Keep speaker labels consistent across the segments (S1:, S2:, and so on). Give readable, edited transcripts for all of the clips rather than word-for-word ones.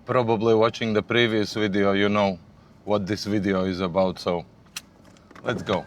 S1: probably watching the previous video, you know what this video is about, so let's go.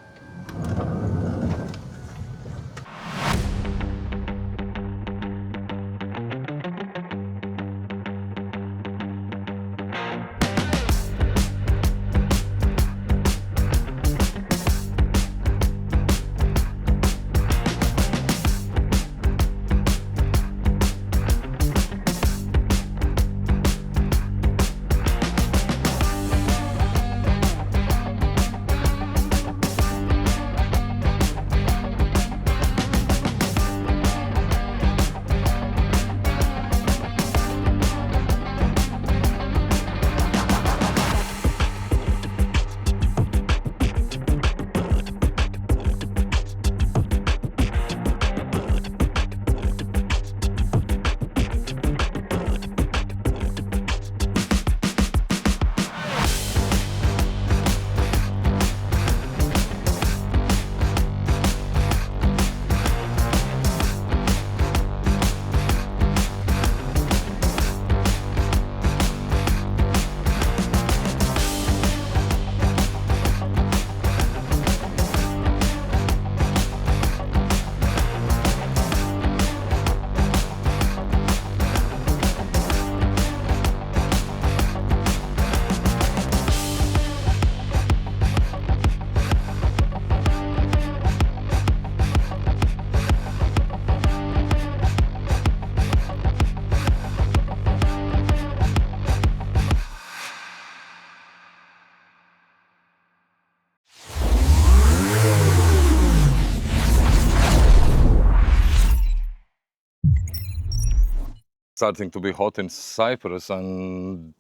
S1: Starting to be hot in Cyprus, and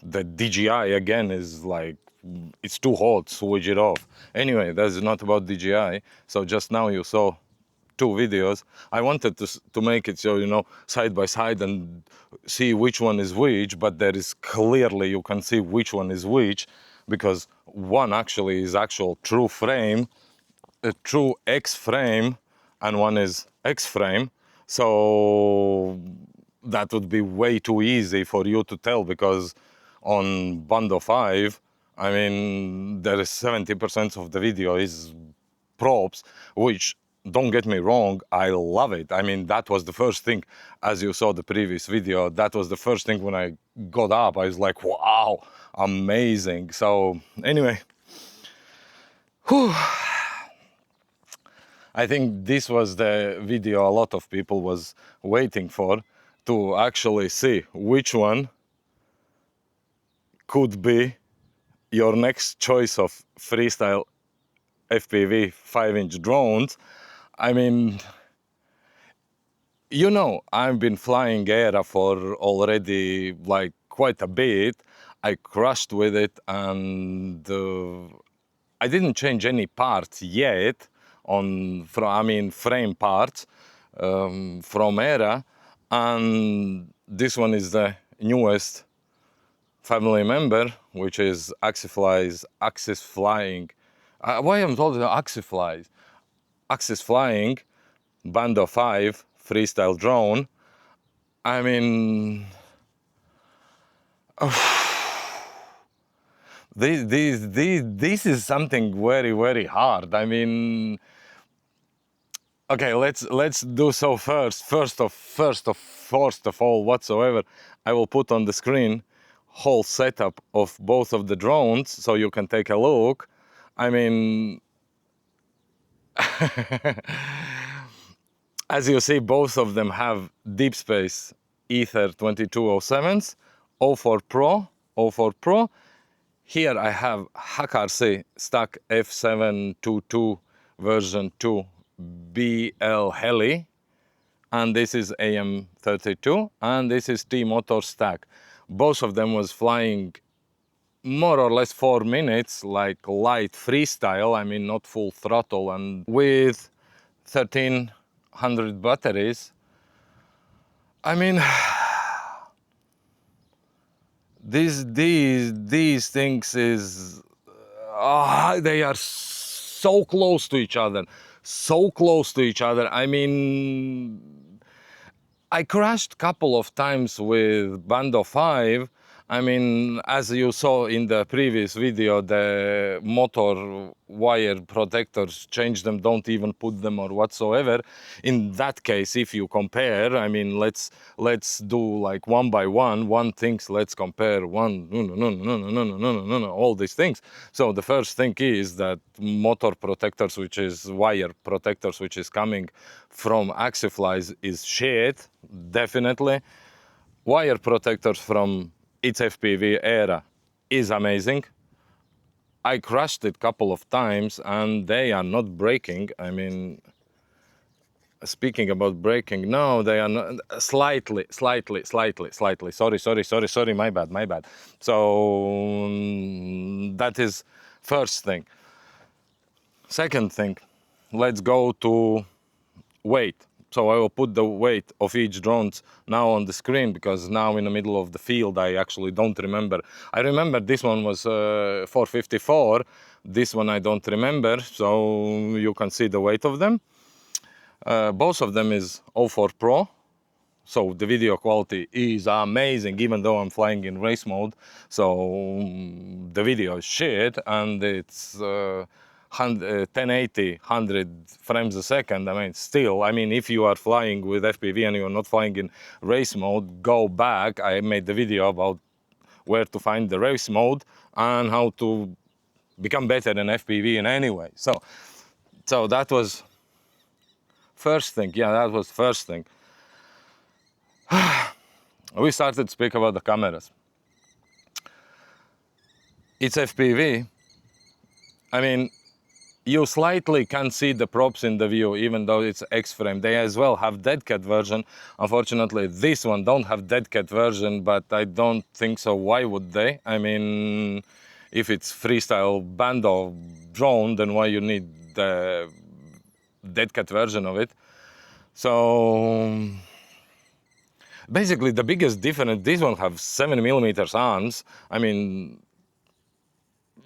S1: the DJI again is like, it's too hot, switch it off. Anyway, that's not about DJI. So just now you saw two videos. I wanted to make it so, you know, side by side and see which one is which, but there is clearly, you can see which one is which, because one actually is actual true frame, a true X frame, and one is X frame. So that would be way too easy for you to tell, because on BANDO 5, I mean, there is 70% of the video is props, which, don't get me wrong, I love it. I mean, that was the first thing, as you saw the previous video, that was the first thing when I got up. I was like, wow, amazing. So anyway, whew. I think this was the video a lot of people was waiting for, to actually see which one could be your next choice of freestyle FPV 5-inch drones. I mean, you know, I've been flying ERA for already like quite a bit. I crashed with it, and I didn't change any parts yet frame parts from ERA, and this one is the newest family member, which is Axis Flying. Why I'm told Axis Flies? Axis Flying BANDO 5 freestyle drone. I mean, this is something very, very hard. I mean, okay, let's do so first. First of all, whatsoever, I will put on the screen whole setup of both of the drones so you can take a look. I mean, as you see, both of them have DeepSpace Aether 2207s, 04 Pro. Here I have HAKRC stack F722 version 2 BL Heli, and this is AM32, and this is TMOTOR stack. Both of them was flying more or less 4 minutes, like light freestyle, I mean not full throttle, and with 1300 batteries. I mean, these things is, they are so close to each other, I mean, I crashed couple of times with Bando 5. I mean, as you saw in the previous video, the motor wire protectors, change them, don't even put them or whatsoever. In that case, if you compare, I mean, let's do like one by one things, let's compare all these things. So the first thing is that motor protectors, which is wire protectors, which is coming from Axiflies, is shit, definitely. Wire protectors from IT'S FPV ERA is amazing. I crashed it a couple of times and they are not breaking. I mean, speaking about breaking, no, they are not, slightly. Sorry, my bad. So that is first thing. Second thing, let's go to weight. So I will put the weight of each drone now on the screen, because now in the middle of the field I actually don't remember. I remember this one was 454, this one I don't remember, so you can see the weight of them. Both of them is 04 Pro, so the video quality is amazing, even though I'm flying in race mode. So the video is shit, and it's 1080, 100 frames a second. I mean, still, I mean, if you are flying with FPV and you're not flying in race mode, go back. I made the video about where to find the race mode and how to become better in FPV in any way. So that was first thing. Yeah, that was first thing. We started to speak about the cameras. It's FPV. I mean, you slightly can see the props in the view, even though it's X-frame. They as well have dead cat version. Unfortunately, this one don't have dead cat version, but I don't think so. Why would they? I mean, if it's freestyle Bando drone, then why you need the dead cat version of it? So basically, the biggest difference, this one have 7mm arms. I mean,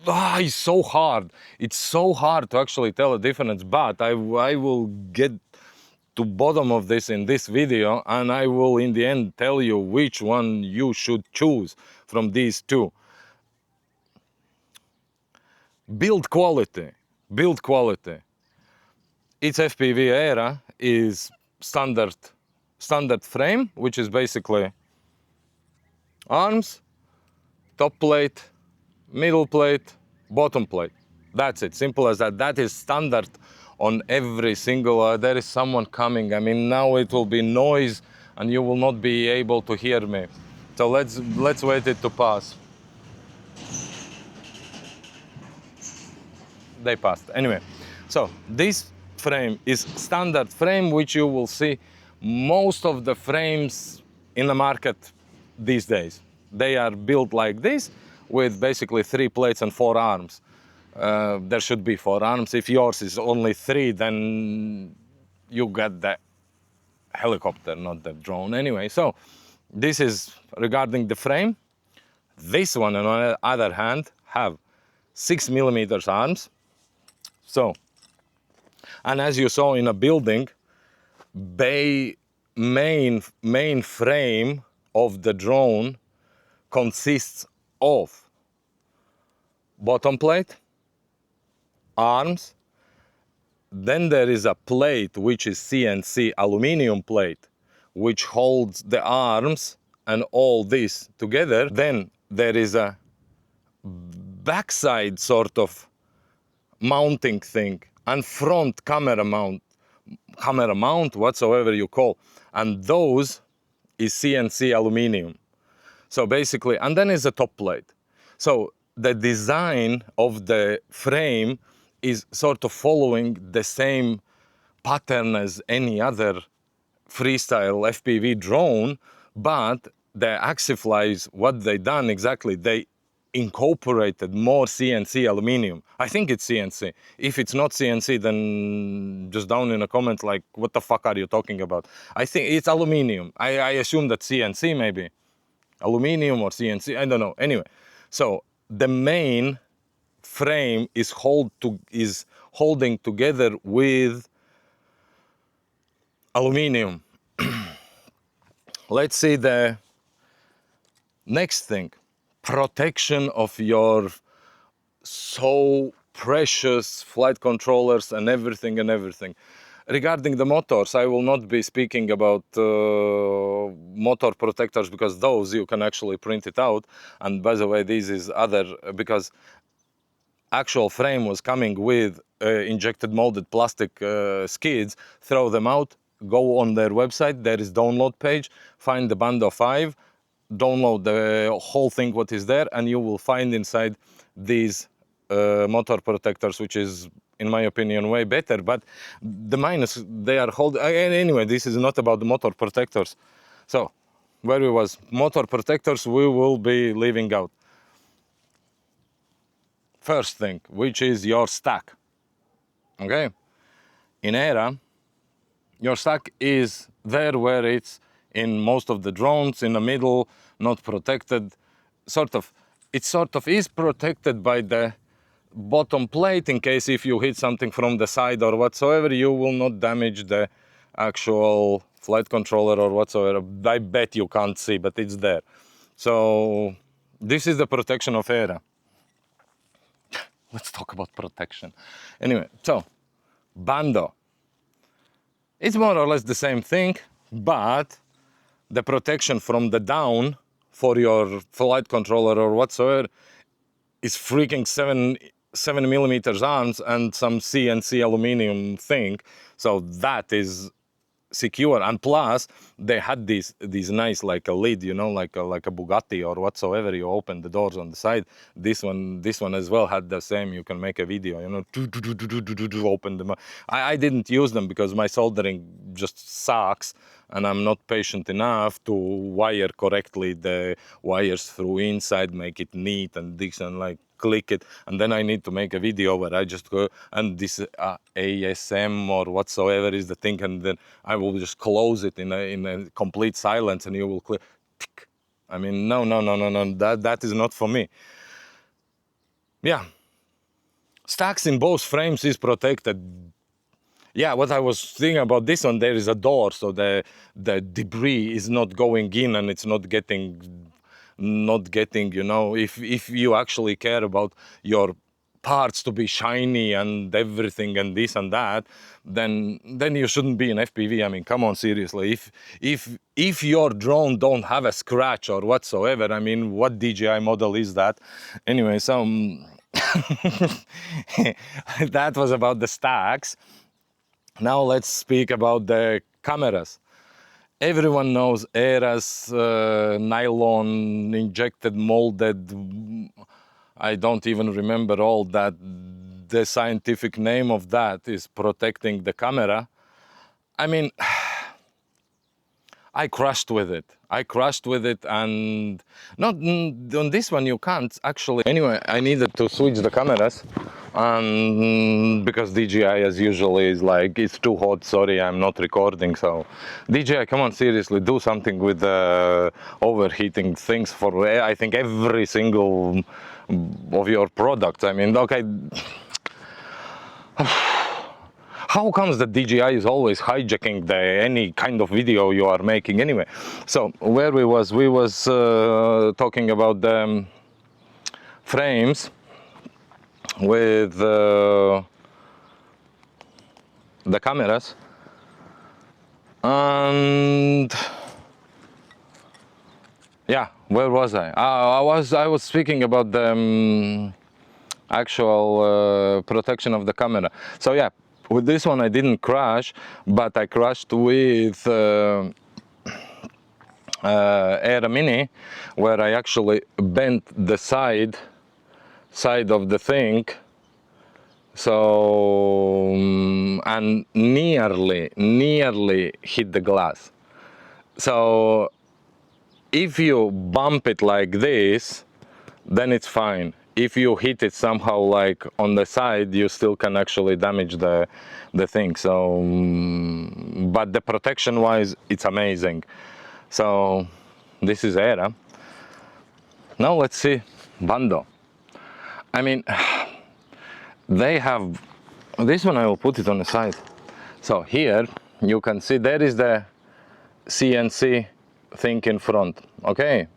S1: it's so hard. It's so hard to actually tell a difference, but I will get to bottom of this in this video, and I will in the end tell you which one you should choose from these two. Build quality. IT'S FPV ERA is standard frame, which is basically arms, top plate, middle plate, bottom plate. That's it, simple as that. That is standard on every single, there is someone coming. I mean, now it will be noise and you will not be able to hear me. So let's wait it to pass. They passed. Anyway, so this frame is standard frame, which you will see most of the frames in the market these days. They are built like this, with basically 3 plates and 4 arms. There should be 4 arms. If yours is only 3, then you get the helicopter, not the drone. Anyway, so this is regarding the frame. This one, on the other hand, have 6mm arms. So, and as you saw in a building, main frame of the drone consists of bottom plate, arms, then there is a plate which is CNC aluminum plate, which holds the arms and all this together. Then there is a backside sort of mounting thing and front camera mount, whatsoever you call, and those is CNC aluminum. So basically, and then is a top plate. So the design of the frame is sort of following the same pattern as any other freestyle FPV drone, but the Axiflies, what they done exactly, they incorporated more CNC aluminum. I think it's CNC. If it's not CNC, then just down in the comments like, what the fuck are you talking about? I think it's aluminum. I assume that CNC maybe. Aluminum or CNC, I don't know. Anyway, so the main frame is holding together with aluminum. let's see the next thing. Protection of your so precious flight controllers and everything and everything. Regarding the motors, I will not be speaking about motor protectors, because those you can actually print it out. And by the way, this is other, because actual frame was coming with injected molded plastic skids. Throw them out, go on their website, there is download page, find the BANDO 5, download the whole thing what is there, and you will find inside these motor protectors, which is, in my opinion, way better. But the minus, they are anyway, this is not about the motor protectors. So where we was, motor protectors, we will be leaving out. First thing, which is your stack. Okay, in ERA, your stack is there where it's in most of the drones, in the middle, not protected. It sort of is protected by the bottom plate, in case if you hit something from the side or whatsoever, you will not damage the actual flight controller or whatsoever. I bet you can't see, but it's there. So this is the protection of ERA. Let's talk about protection. Anyway, so BANDO. It's more or less the same thing, but the protection from the down for your flight controller or whatsoever is freaking 7 millimeters arms and some CNC aluminum thing. So that is secure. And plus they had these nice, like a lid, you know, like a Bugatti or whatsoever. You open the doors on the side. This one as well had the same. You can make a video, you know, open them. I didn't use them because my soldering just sucks, and I'm not patient enough to wire correctly the wires through inside, make it neat and this, and like click it, and then I need to make a video where I just go and this ASM or whatsoever is the thing, and then I will just close it in a complete silence, and you will click. I mean, no, that is not for me. Yeah, stacks in both frames is protected. Yeah, what I was thinking about this one, there is a door, so the debris is not going in, and it's not getting, you know, if you actually care about your parts to be shiny and everything and this and that, then you shouldn't be an FPV. I mean, come on, seriously. If your drone don't have a scratch or whatsoever, I mean, what DJI model is that? Anyway, so that was about the stacks. Now let's speak about the cameras. Everyone knows ERA's nylon injected molded, I don't even remember all that. The scientific name of that is protecting the camera. I mean, I crashed with it. And not on this one you can't actually. Anyway, I needed to switch the cameras, and because DJI as usually is like, it's too hot, sorry, I'm not recording. So DJI, come on, seriously, do something with overheating things for, I think, every single of your products. I mean, okay. How comes that DJI is always hijacking any kind of video you are making? Anyway, so where we was talking about the frames with the cameras, and yeah, where was I? I was speaking about the actual protection of the camera. So yeah, with this one I didn't crash, but I crashed with ERA Mini, where I actually bent the side of the thing, so and nearly hit the glass. So if you bump it like this, then it's fine. If you hit it somehow like on the side, you still can actually damage the thing. So but the protection wise, it's amazing. So this is ERA. Now let's see BANDO. I mean, they have this one. I will put it on the side. So here you can see there is the CNC thing in front, okay,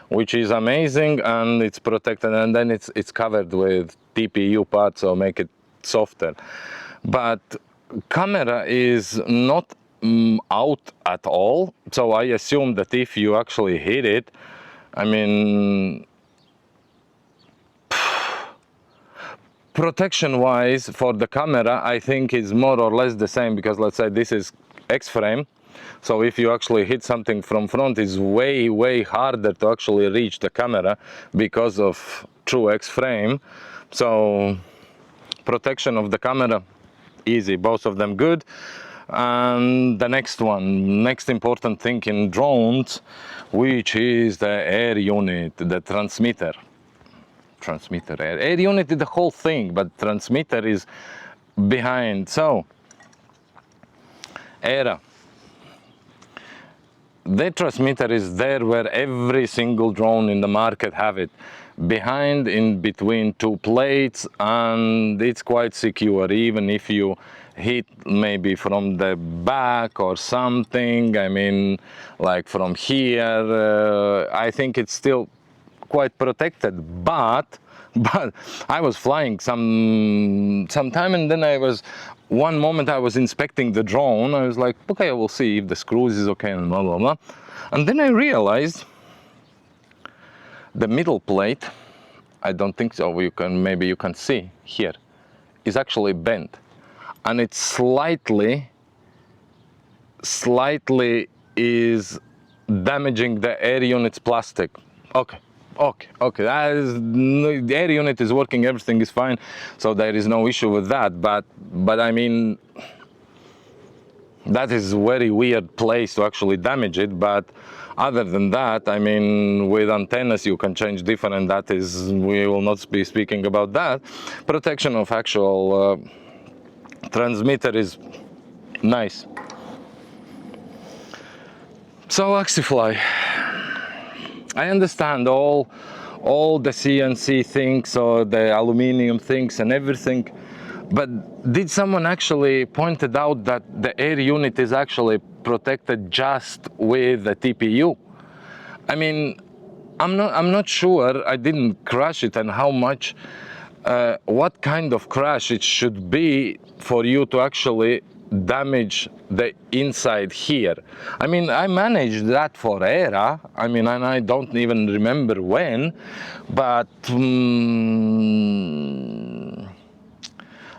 S1: which is amazing, and it's protected, and then it's covered with TPU parts, so make it softer. But camera is not out at all, so I assume that if you actually hit it, I mean, protection wise for the camera, I think is more or less the same, because let's say this is X-frame, so if you actually hit something from front, it's way harder to actually reach the camera because of true X-frame. So protection of the camera, easy, both of them good. And the next important thing in drones, which is the air unit, the transmitter. Air unit is the whole thing, but transmitter is behind. So ERA, the transmitter is there where every single drone in the market have it, behind, in between two plates, and it's quite secure. Even if you hit maybe from the back or something, I mean, like from here, I think it's still quite protected. But I was flying some time, and then one moment I was inspecting the drone. I was like, okay, I will see if the screws is okay, and blah blah blah. And then I realized the middle plate, I don't think so, maybe you can see here, is actually bent, and it's slightly is damaging the air unit's plastic. Okay, the air unit is working, everything is fine, so there is no issue with that. But I mean, that is a very weird place to actually damage it. But other than that, I mean, with antennas you can change different, that is, we will not be speaking about that. Protection of actual transmitter is nice. So Axifly, I understand all the CNC things, or the aluminum things and everything, but did someone actually pointed out that the air unit is actually protected just with the TPU? I mean, I'm not sure. I didn't crash it, and how much, what kind of crash it should be for you to actually damage the inside here. I mean, I managed that for ERA, I mean, and I don't even remember when, but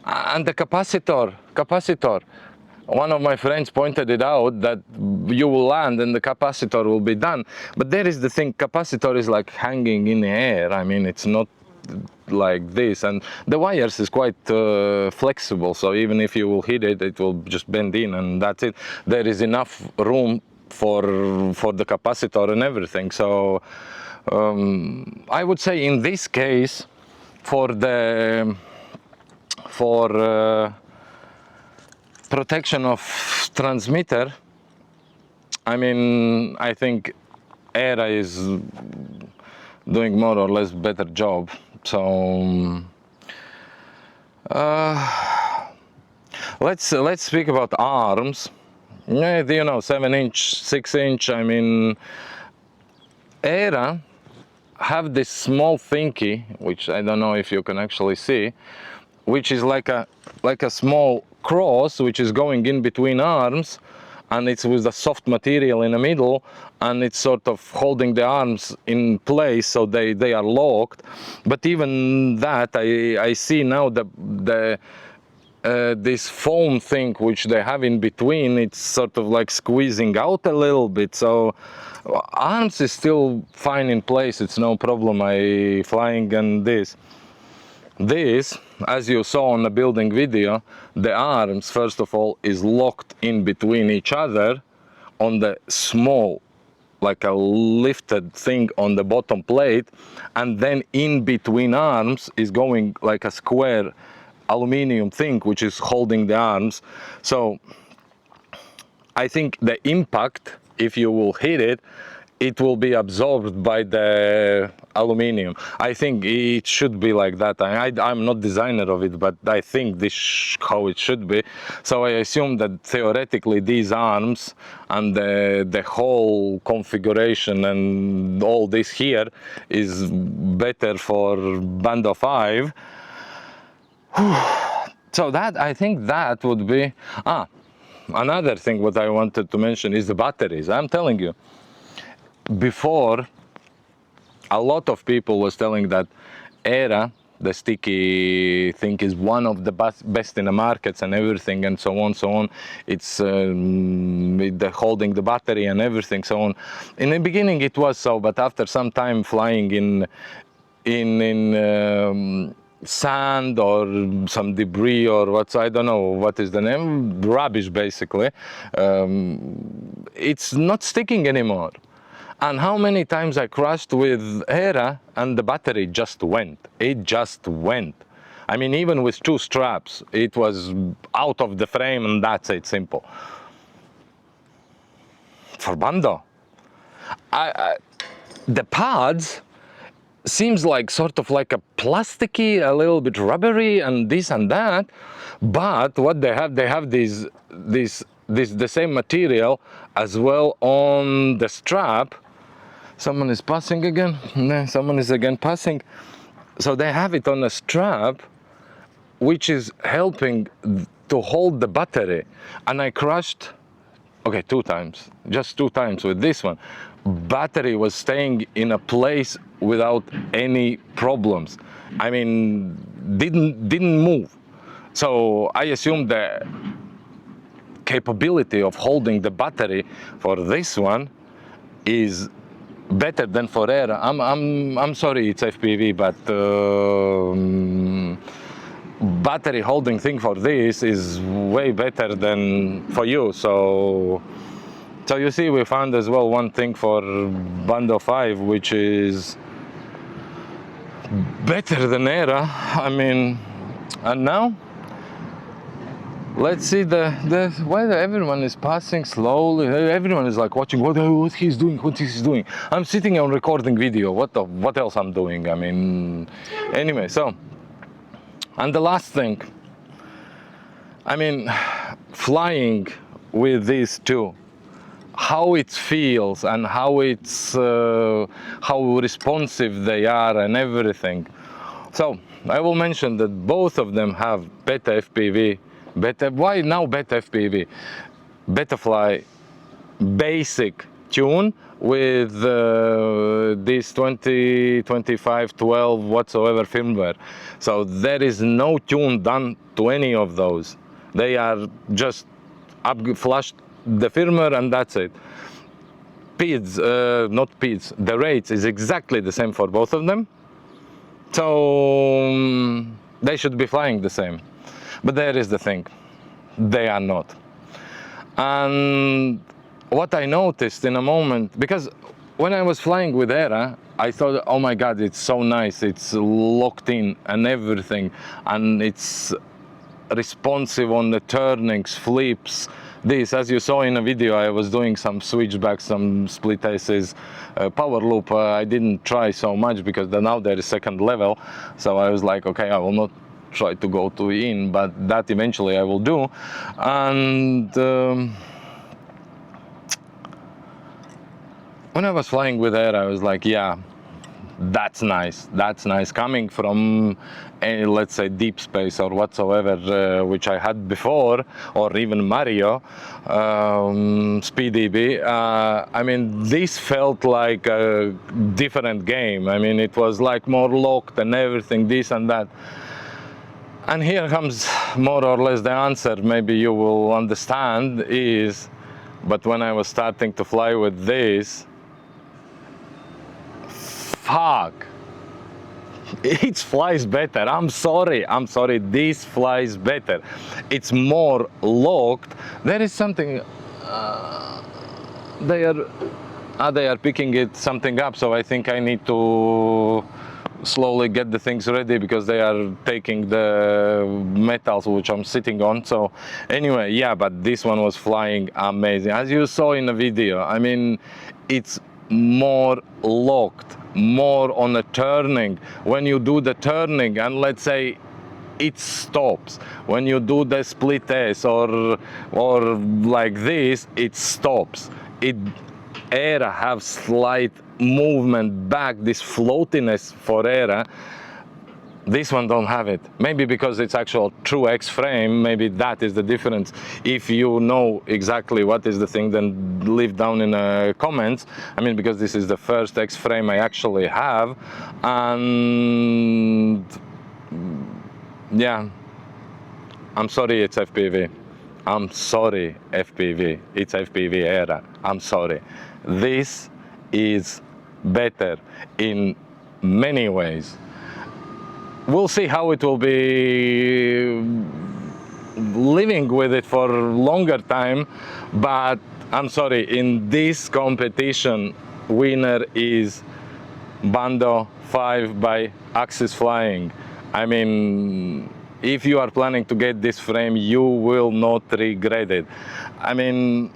S1: and the capacitor, one of my friends pointed it out, that you will land and the capacitor will be done. But there is the thing, capacitor is like hanging in the air. I mean, it's not like this, and the wires is quite flexible, so even if you will hit it, it will just bend in, and that's it. There is enough room for the capacitor and everything. So I would say in this case, for protection of transmitter, I mean, I think ERA is doing more or less better job. So let's speak about arms. Yeah, you know, 7-inch, 6-inch. I mean, ERA have this small thingy, which I don't know if you can actually see, which is like a small cross, which is going in between arms, and it's with a soft material in the middle, and it's sort of holding the arms in place, so they are locked. But even that, I see now this foam thing which they have in between, it's sort of like squeezing out a little bit. So arms is still fine in place, it's no problem. I flying, and this, as you saw on the building video, the arms, first of all, is locked in between each other on the small, like a lifted thing on the bottom plate, and then in between arms is going like a square aluminum thing which is holding the arms. So I think the impact, if you will hit it, it will be absorbed by the aluminium. I think it should be like that. I'm not designer of it, but I think this how it should be. So I assume that theoretically these arms and the whole configuration and all this here is better for BANDO 5. So that, I think that would be, another thing what I wanted to mention is the batteries. I'm telling you, before, a lot of people was telling that ERA, the sticky thing, is one of the best in the markets and everything and so on. It's the holding the battery and everything, so on. In the beginning it was so, but after some time flying in sand or some debris or what's, I don't know what is the name, rubbish basically, it's not sticking anymore. And how many times I crashed with ERA and the battery just went. It just went. I mean, even with 2 straps, it was out of the frame and that's it, simple. For BANDO, the pads seems like sort of like a plasticky, a little bit rubbery and this and that, but what they have this the same material as well on the strap. Someone is passing again. No, someone is again passing. So they have it on a strap, which is helping to hold the battery. And I crashed, okay, 2 times, just 2 times with this one. Battery was staying in a place without any problems. I mean, didn't move. So I assume the capability of holding the battery for this one is better than for ERA. I'm sorry, it's FPV, but battery holding thing for this is way better than for you. So you see, we found as well one thing for BANDO 5, which is better than ERA. I mean, and now let's see why everyone is passing slowly. Everyone is like watching what he's doing, what he's doing. I'm sitting on recording video. What else I'm doing? I mean, anyway. So, and the last thing, I mean, flying with these two, how it feels and how it's how responsive they are and everything. So I will mention that both of them have beta FPV. Why now beta FPV? Betafly basic tune with this 20, 25, 12 whatsoever firmware. So there is no tune done to any of those. They are just flushed the firmware and that's it. PIDs, not PIDs, the rates is exactly the same for both of them. So they should be flying the same. But there is the thing, they are not. And what I noticed in a moment, because when I was flying with ERA, I thought, oh my God, it's so nice, it's locked in and everything, and it's responsive on the turnings, flips. This, as you saw in a video, I was doing some switchbacks, some split aces, power loop. I didn't try so much because now there is second level. So I was like, okay, I will not try to go to in, but that eventually I will do. And when I was flying with ERA, I was like, yeah, that's nice. That's nice. Coming from, let's say, DeepSpace or whatsoever, which I had before, or even Mario, SpeedDB. I mean, this felt like a different game. I mean, it was like more locked and everything, this and that. And here comes more or less the answer, maybe you will understand, is, but when I was starting to fly with this, fuck, it flies better. I'm sorry, this flies better. It's more locked. There is something, they are picking it something up, so I think I need to slowly get the things ready because they are taking the metals which I'm sitting on. So anyway, yeah, but this one was flying amazing, as you saw in the video. I mean, it's more locked, more on a turning. When you do the turning and let's say it stops, when you do the split S or like this, it stops. ERA have slight movement back, this floatiness for ERA. This one don't have it. Maybe because it's actual true X frame, maybe that is the difference. If you know exactly what is the thing, then leave down in the comments. I mean, because this is the first X frame I actually have, and yeah, I'm sorry it's FPV. I'm sorry FPV, it's FPV ERA. I'm sorry. This is better in many ways. We'll see how it will be living with it for longer time, but I'm sorry, in this competition, winner is BANDO 5 by Axis Flying. I mean, if you are planning to get this frame, you will not regret it. I mean,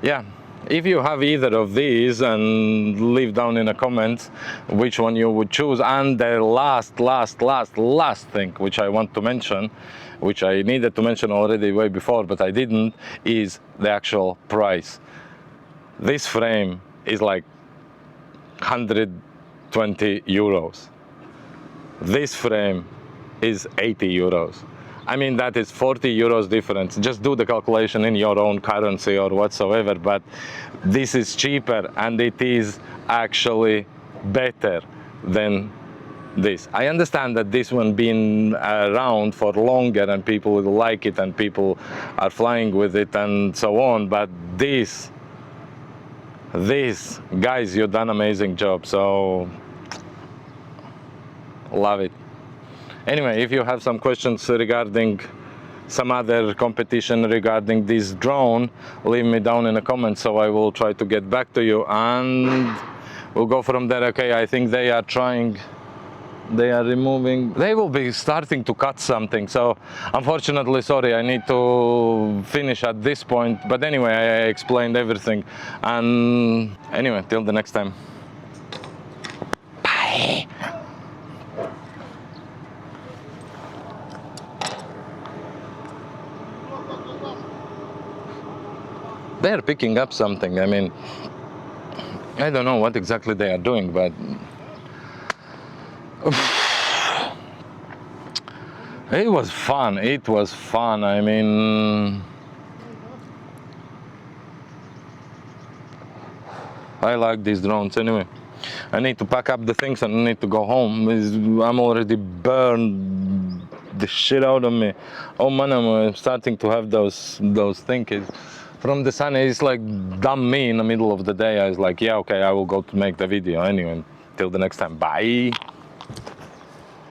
S1: yeah. If you have either of these, and leave down in the comments which one you would choose. And the last thing which I want to mention, which I needed to mention already way before, but I didn't, is the actual price. This frame is like 120 euros. This frame is 80 euros. I mean, that is 40 euros difference. Just do the calculation in your own currency or whatsoever, but this is cheaper and it is actually better than this. I understand that this one been around for longer and people like it and people are flying with it and so on, but this, guys, you've done an amazing job, so love it. Anyway, if you have some questions regarding some other competition regarding this drone, leave me down in the comments, so I will try to get back to you and we'll go from there. Okay, I think they are trying, they are removing, they will be starting to cut something, so unfortunately, sorry, I need to finish at this point, but anyway, I explained everything, and anyway, till the next time. Bye. They're picking up something. I mean, I don't know what exactly they are doing, but it was fun. It was fun. I mean, I like these drones. Anyway, I need to pack up the things and I need to go home. I'm already burned the shit out of me. Oh man, I'm starting to have those things. From the sun, it's like dumb me in the middle of the day. I was like, yeah, okay, I will go to make the video. Anyway, till the next time, bye.